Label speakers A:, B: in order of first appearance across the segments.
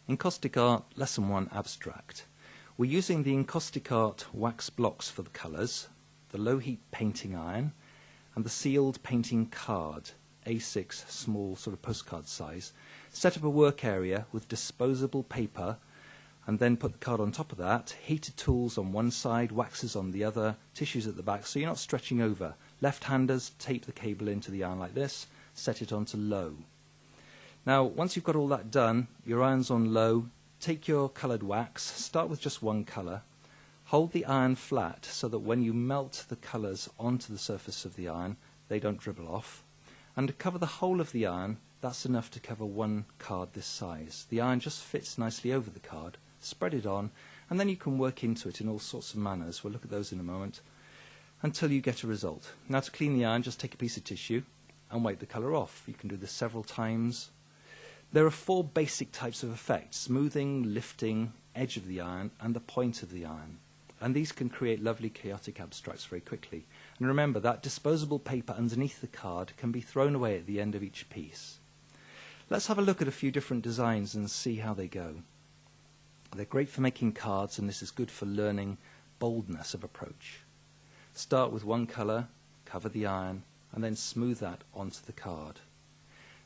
A: Encaustic Art Lesson 1 Abstract. We're using the Encaustic Art wax blocks for the colours, the low heat painting iron, and the sealed painting card, A6 small sort of postcard size. Set up a work area with disposable paper and then put the card on top of that, heated tools on one side, waxes on the other, tissues at the back so you're not stretching over. Left-handers tape the cable into the iron like this, set it onto low. Now, once you've got all that done, your iron's on low, take your coloured wax, start with just one colour, hold the iron flat so that when you melt the colours onto the surface of the iron, they don't dribble off. And to cover the whole of the iron, that's enough to cover one card this size. The iron just fits nicely over the card, spread it on, and then you can work into it in all sorts of manners. We'll look at those in a moment, until you get a result. Now, to clean the iron, just take a piece of tissue and wipe the colour off. You can do this several times. There are 4 basic types of effects: smoothing, lifting, edge of the iron, and the point of the iron. And these can create lovely chaotic abstracts very quickly. And remember, that disposable paper underneath the card can be thrown away at the end of each piece. Let's have a look at a few different designs and see how they go. They're great for making cards, and this is good for learning boldness of approach. Start with one colour, cover the iron, and then smooth that onto the card.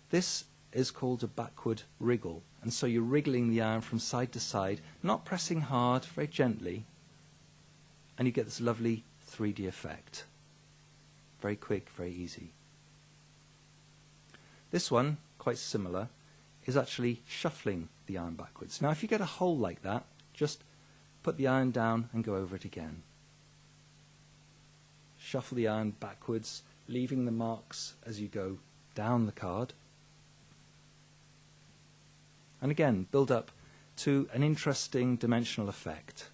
A: This is called a backward wriggle, and so you're wriggling the iron from side to side, not pressing hard, very gently, and you get this lovely 3D effect. Very quick, very easy. This one, quite similar, is actually shuffling the iron backwards. Now, if you get a hole like that, just put the iron down and go over it again. Shuffle the iron backwards, leaving the marks as you go down the card. And again, build up to an interesting dimensional effect.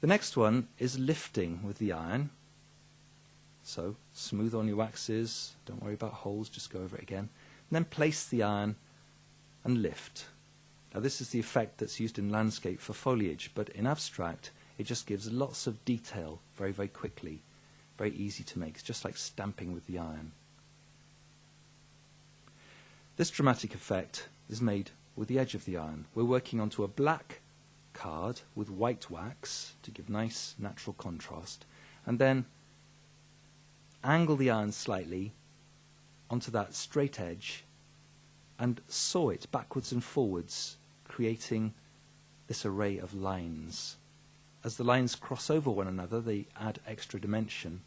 A: The next one is lifting with the iron. So, smooth on your waxes, don't worry about holes, just go over it again. And then place the iron and lift. Now, this is the effect that's used in landscape for foliage, but in abstract, it just gives lots of detail very, very quickly. Very easy to make. It's just like stamping with the iron. This dramatic effect is made with the edge of the iron. We're working onto a black card with white wax to give nice natural contrast, and then angle the iron slightly onto that straight edge and saw it backwards and forwards, creating this array of lines. As the lines cross over one another, they add extra dimension,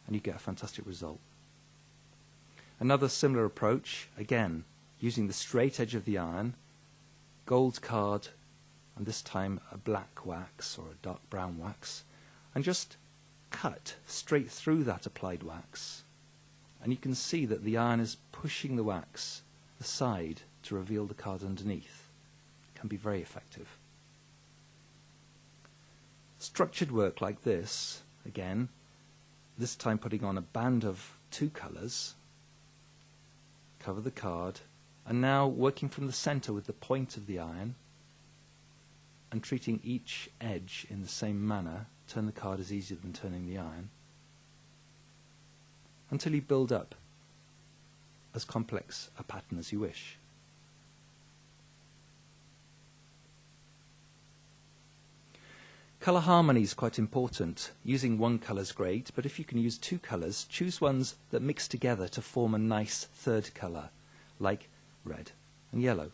A: and you get a fantastic result. Another similar approach, again, using the straight edge of the iron, gold card, and this time a black wax or a dark brown wax, and just cut straight through that applied wax. And you can see that the iron is pushing the wax aside to reveal the card underneath. It can be very effective. Structured work like this, again, this time putting on a band of 2 colours, cover the card, and now working from the centre with the point of the iron and treating each edge in the same manner. Turn the card is easier than turning the iron, until you build up as complex a pattern as you wish. Colour harmony is quite important. Using one colour is great, but if you can use 2 colours, choose ones that mix together to form a nice third colour, like red and yellow.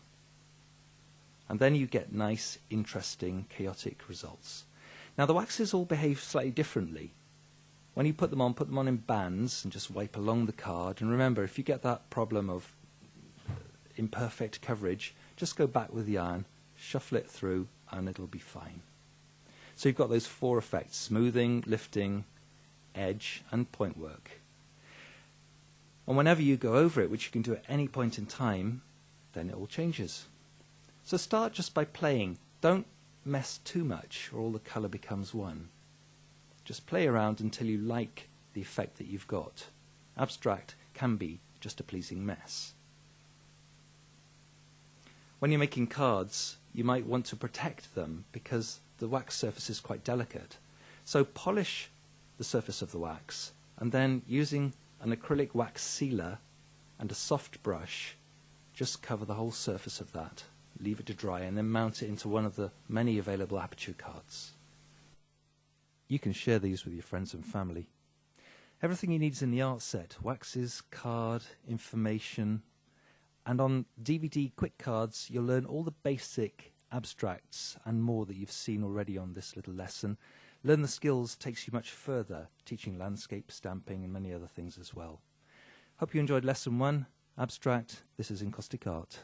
A: And then you get nice, interesting, chaotic results. Now, the waxes all behave slightly differently. When you put them on in bands and just wipe along the card. And remember, if you get that problem of imperfect coverage, just go back with the iron, shuffle it through, and it'll be fine. So you've got those 4 effects: smoothing, lifting, edge, and point work. And whenever you go over it, which you can do at any point in time, then it all changes. So start just by playing. Don't mess too much, or all the colour becomes one. Just play around until you like the effect that you've got. Abstract can be just a pleasing mess. When you're making cards, you might want to protect them because the wax surface is quite delicate. So polish the surface of the wax, and then using an acrylic wax sealer and a soft brush, just cover the whole surface of that, leave it to dry, and then mount it into one of the many available aperture cards. You can share these with your friends and family. Everything you need is in the art set: waxes, card, information, and on DVD quick cards you'll learn all the basic abstracts and more that you've seen already on this little lesson. Learn the skills takes you much further, teaching landscape, stamping and many other things as well. Hope you enjoyed lesson 1, abstract. This is encaustic art.